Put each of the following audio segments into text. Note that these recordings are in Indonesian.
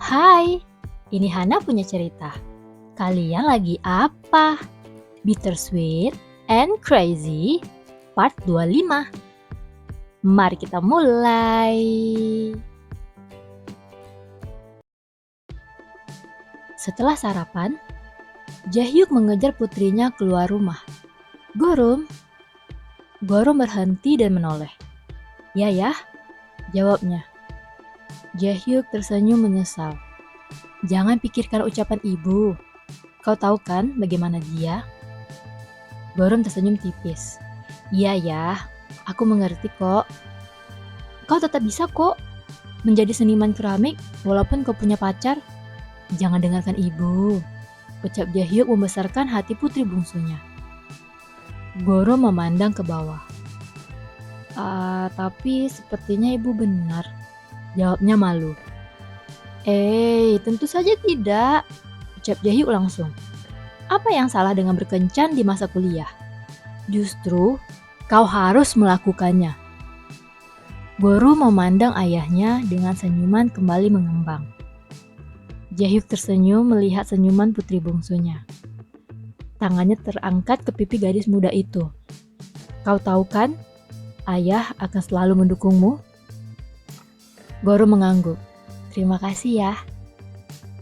Hai, ini Hana punya cerita. Kalian lagi apa? Bittersweet and Crazy Part 25. Mari kita mulai. Setelah sarapan, Jahyuk mengejar putrinya keluar rumah. Gorum. Gorum berhenti dan menoleh. Ya, jawabnya. Jahyuk tersenyum menyesal. Jangan pikirkan ucapan ibu. Kau tahu kan bagaimana dia? Gorum tersenyum tipis. Iya ya, aku mengerti kok. Kau tetap bisa kok menjadi seniman keramik walaupun kau punya pacar. Jangan dengarkan ibu, ucap Jahyuk membesarkan hati putri bungsunya. Gorum memandang ke bawah. Tapi sepertinya ibu benar, jawabnya malu. Tentu saja tidak, ucap Jahyuk langsung. Apa yang salah dengan berkencan di masa kuliah? Justru kau harus melakukannya. Gorum memandang ayahnya dengan senyuman kembali mengembang. Jahyuk tersenyum melihat senyuman putri bungsunya. Tangannya terangkat ke pipi gadis muda itu. Kau tahu kan, ayah akan selalu mendukungmu? Gorum mengangguk. Terima kasih ya.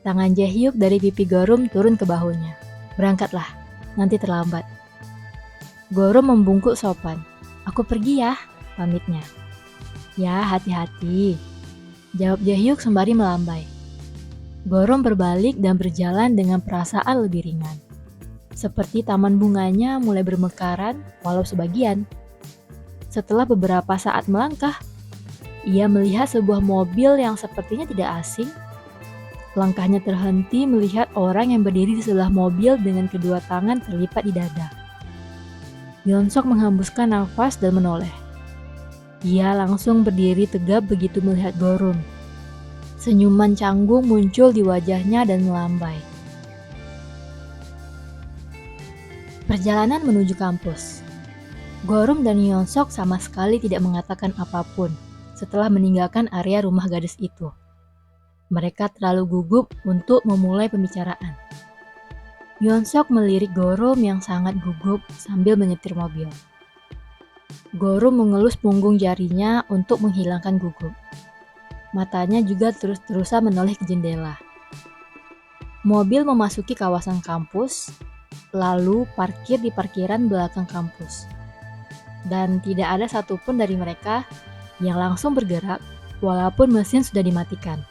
Tangan Jahyuk dari pipi Gorum turun ke bahunya. Berangkatlah, nanti terlambat. Gorum membungkuk sopan. Aku pergi ya, pamitnya. Ya, hati-hati, jawab Jahyuk sembari melambai. Gorum berbalik dan berjalan dengan perasaan lebih ringan. Seperti taman bunganya mulai bermekaran walau sebagian. Setelah beberapa saat melangkah, ia melihat sebuah mobil yang sepertinya tidak asing. Langkahnya terhenti melihat orang yang berdiri di sebelah mobil dengan kedua tangan terlipat di dada. Yeonsok menghembuskan nafas dan menoleh. Ia langsung berdiri tegap begitu melihat Gorum. Senyuman canggung muncul di wajahnya dan melambai. Perjalanan menuju kampus. Gorum dan Yeonsok sama sekali tidak mengatakan apapun setelah meninggalkan area rumah gadis itu. Mereka terlalu gugup untuk memulai pembicaraan. Yeonsok melirik Gorum yang sangat gugup sambil menyetir mobil. Gorum mengelus punggung jarinya untuk menghilangkan gugup. Matanya juga terus-terusan menoleh ke jendela. Mobil memasuki kawasan kampus, lalu parkir di parkiran belakang kampus. Dan tidak ada satupun dari mereka yang langsung bergerak walaupun mesin sudah dimatikan.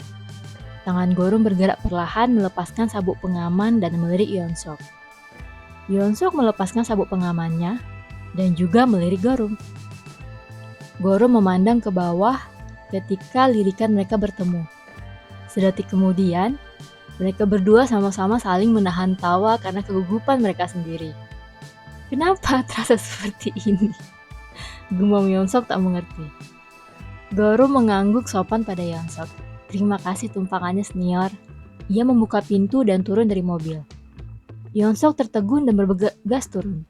Tangan Gorum bergerak perlahan melepaskan sabuk pengaman dan melirik Yeonsok. Yeonsok melepaskan sabuk pengamannya dan juga melirik Gorum. Gorum memandang ke bawah ketika lirikan mereka bertemu. Sedetik kemudian, mereka berdua sama-sama saling menahan tawa karena kegugupan mereka sendiri. Kenapa terasa seperti ini? Gumam Yeonsok tak mengerti. Gorum mengangguk sopan pada Yeonsok. Terima kasih tumpangannya senior. Ia membuka pintu dan turun dari mobil. Yeonsok tertegun dan bergegas turun.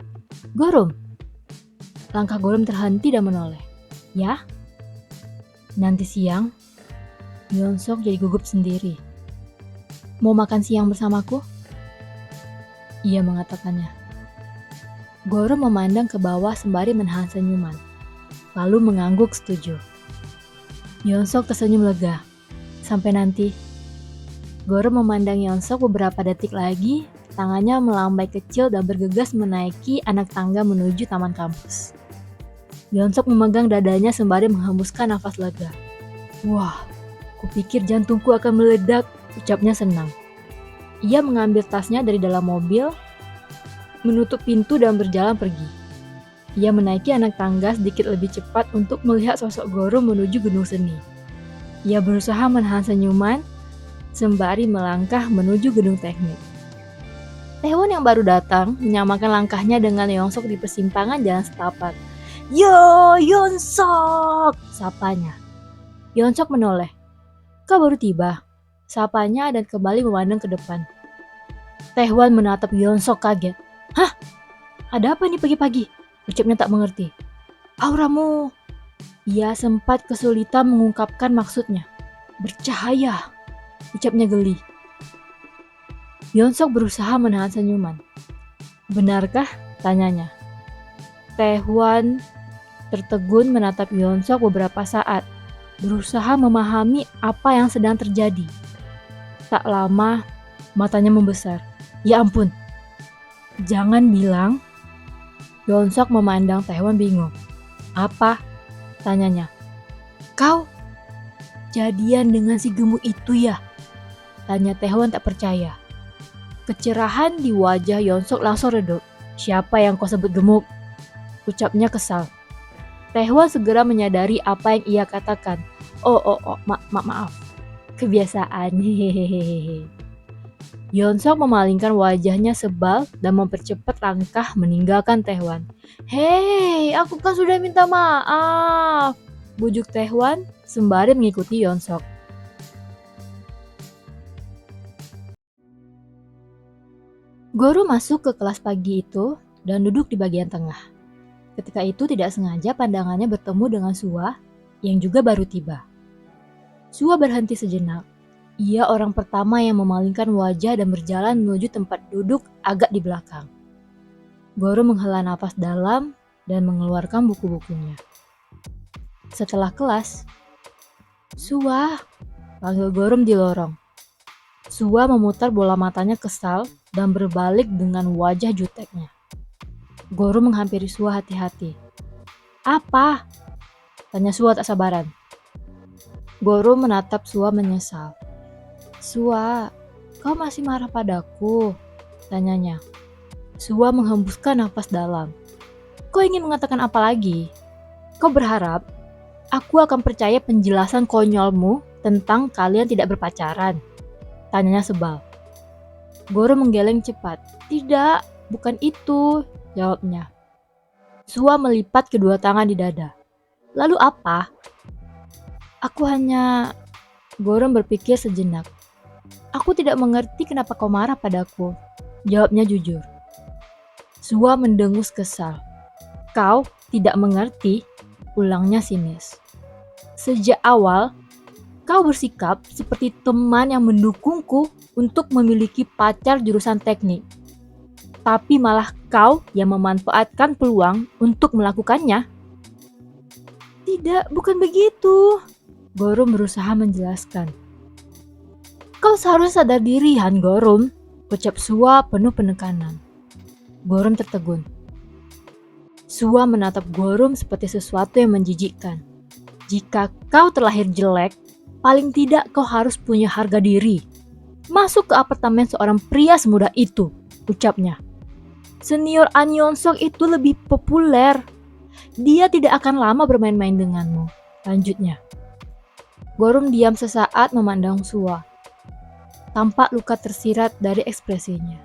Gorum! Langkah Gorum terhenti dan menoleh. Ya? Nanti siang, Yeonsok jadi gugup sendiri. Mau makan siang bersamaku? Ia mengatakannya. Gorum memandang ke bawah sembari menahan senyuman, lalu mengangguk setuju. Yeonsok tersenyum lega. Sampai nanti. Gorum memandang Yeonsok beberapa detik lagi, tangannya melambai kecil dan bergegas menaiki anak tangga menuju taman kampus. Yeonsok memegang dadanya sembari menghembuskan nafas lega. Wah, kupikir jantungku akan meledak, ucapnya senang. Ia mengambil tasnya dari dalam mobil, menutup pintu dan berjalan pergi. Ia menaiki anak tangga sedikit lebih cepat untuk melihat sosok Gorum menuju gedung seni. Ia berusaha menahan senyuman, sembari melangkah menuju gedung teknik. Taewon yang baru datang menyamakan langkahnya dengan Yeonsok di persimpangan jalan setapak. Yo, Yeonsok! Sapanya. Yeonsok menoleh. Kau baru tiba? Sapanya dan kembali memandang ke depan. Taewon menatap Yeonsok kaget. Hah? Ada apa nih pagi-pagi? Ucapnya tak mengerti. Auramu. Ia sempat kesulitan mengungkapkan maksudnya. Bercahaya. ucapnya geli. Hyunsuk berusaha menahan senyuman. Benarkah? Tanyanya. Taehwan tertegun menatap Hyunsuk beberapa saat, berusaha memahami apa yang sedang terjadi. Tak lama, matanya membesar. Ya ampun, jangan bilang. Hyunsuk memandang Taehwan bingung. Apa? Tanyanya. Kau jadian dengan si gemuk itu ya? Tanya Taehwan tak percaya. Kecerahan di wajah Hyunsuk langsung redup. Siapa yang kau sebut gemuk? Ucapnya kesal. Taehwan segera menyadari apa yang ia katakan. Maaf. Kebiasaan, hehehe. Hyunsuk memalingkan wajahnya sebal dan mempercepat langkah meninggalkan Taehwan. Hei, aku kan sudah minta maaf, bujuk Taehwan sembari mengikuti Hyunsuk. Guru masuk ke kelas pagi itu dan duduk di bagian tengah. Ketika itu tidak sengaja pandangannya bertemu dengan Suwa yang juga baru tiba. Suwa berhenti sejenak. Ia orang pertama yang memalingkan wajah dan berjalan menuju tempat duduk agak di belakang. Goro menghela nafas dalam dan mengeluarkan buku-bukunya. Setelah kelas, Suwa, panggil Gorum di lorong. Suwa memutar bola matanya kesal dan berbalik dengan wajah juteknya. Gorum menghampiri Suwa hati-hati. Apa? Tanya Suwa tak sabaran. Gorum menatap Suwa menyesal. Suwa, kau masih marah padaku? Tanyanya. Suwa menghembuskan nafas dalam. Kau ingin mengatakan apa lagi? Kau berharap aku akan percaya penjelasan konyolmu tentang kalian tidak berpacaran? Tanyanya sebal. Goro menggeleng cepat. Tidak, bukan itu, jawabnya. Suwa melipat kedua tangan di dada. Lalu apa? Aku hanya... Goro berpikir sejenak. Aku tidak mengerti kenapa kau marah padaku, jawabnya jujur. Suwa mendengus kesal. Kau tidak mengerti, ulangnya sinis. Sejak awal, kau bersikap seperti teman yang mendukungku untuk memiliki pacar jurusan teknik. Tapi malah kau yang memanfaatkan peluang untuk melakukannya. Tidak, bukan begitu. Gorum berusaha menjelaskan. Kau seharusnya sadar diri, Han Gorum, ucap Suwa penuh penekanan. Gorum tertegun. Suwa menatap Gorum seperti sesuatu yang menjijikkan. Jika kau terlahir jelek, paling tidak kau harus punya harga diri. Masuk ke apartemen seorang pria semudah itu, ucapnya. Senior An Hyunsuk itu lebih populer. Dia tidak akan lama bermain-main denganmu, lanjutnya. Gorum diam sesaat memandang Suwa. Tampak luka tersirat dari ekspresinya.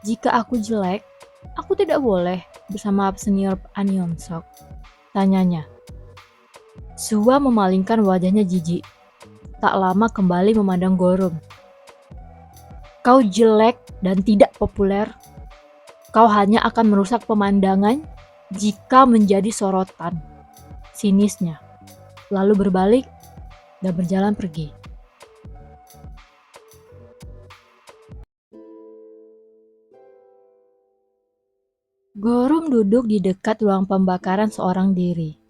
Jika aku jelek, aku tidak boleh bersama senior An Hyunsuk, tanyanya. Suwa memalingkan wajahnya jijik. Tak lama kembali memandang Gorum. Kau jelek dan tidak populer. Kau hanya akan merusak pemandangan jika menjadi sorotan, sinisnya. Lalu berbalik dan berjalan pergi. Gorum duduk di dekat ruang pembakaran seorang diri.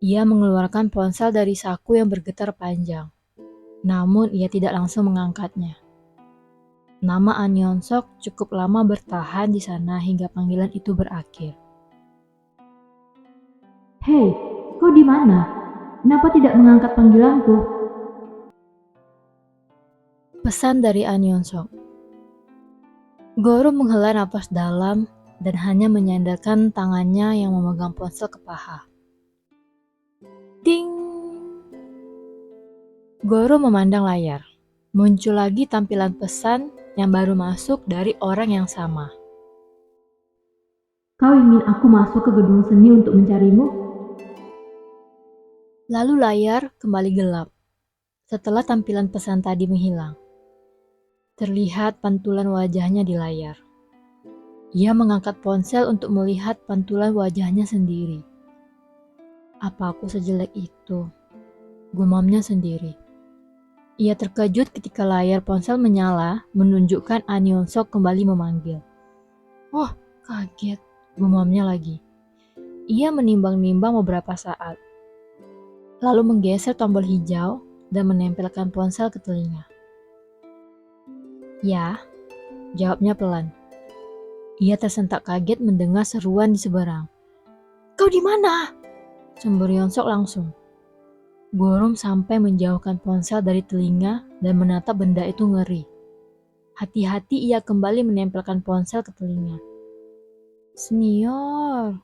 Ia mengeluarkan ponsel dari saku yang bergetar panjang. Namun ia tidak langsung mengangkatnya. Nama An Hyunsuk cukup lama bertahan di sana hingga panggilan itu berakhir. Hei, kau di mana? Kenapa tidak mengangkat panggilanku? Pesan dari An Hyunsuk. Gorum menghela nafas dalam dan hanya menyandarkan tangannya yang memegang ponsel ke paha. Ding! Goro memandang layar. Muncul lagi tampilan pesan yang baru masuk dari orang yang sama. Kau ingin aku masuk ke gedung seni untuk mencarimu? Lalu layar kembali gelap. Setelah tampilan pesan tadi menghilang, terlihat pantulan wajahnya di layar. Ia mengangkat ponsel untuk melihat pantulan wajahnya sendiri. Apa aku sejelek itu? Gumamnya sendiri. Ia terkejut ketika layar ponsel menyala, menunjukkan An Yeon-seok kembali memanggil. Oh, kaget, gumamnya lagi. Ia menimbang-nimbang beberapa saat, lalu menggeser tombol hijau dan menempelkan ponsel ke telinga. Ya, jawabnya pelan. Ia tersentak kaget mendengar seruan di seberang. Kau di mana? Sembur Yeon-seok langsung. Gorom sampai menjauhkan ponsel dari telinga dan menatap benda itu ngeri. Hati-hati ia kembali menempelkan ponsel ke telinga. Senior.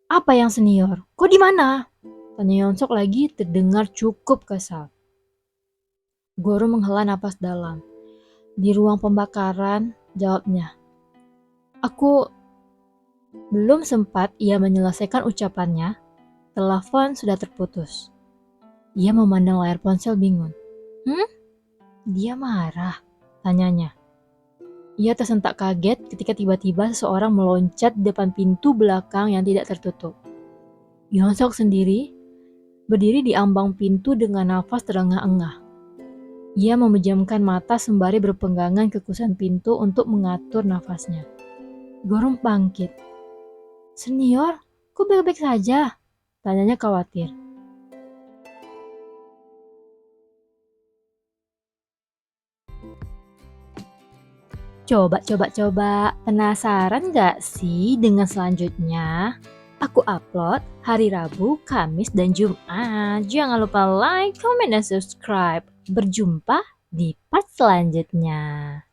Apa yang senior? Kau di mana? Tanya Yeon-seok lagi terdengar cukup kesal. Gorom menghela napas dalam. Di ruang pembakaran, jawabnya. Aku belum sempat ia menyelesaikan ucapannya, telepon sudah terputus. Ia memandang layar ponsel bingung. Dia marah, tanyanya. Ia tersentak kaget ketika tiba-tiba seseorang meloncat di depan pintu belakang yang tidak tertutup. Yeon-seok sendiri berdiri di ambang pintu dengan nafas terengah-engah. Ia memejamkan mata sembari berpenggangan ke kusen pintu untuk mengatur nafasnya. Gorom bangkit. Senior, kok baik-baik saja? Tanyanya khawatir. Coba. Penasaran gak sih dengan selanjutnya? Aku upload hari Rabu, Kamis, dan Jumat. Jangan lupa like, comment, dan subscribe. Berjumpa di part selanjutnya.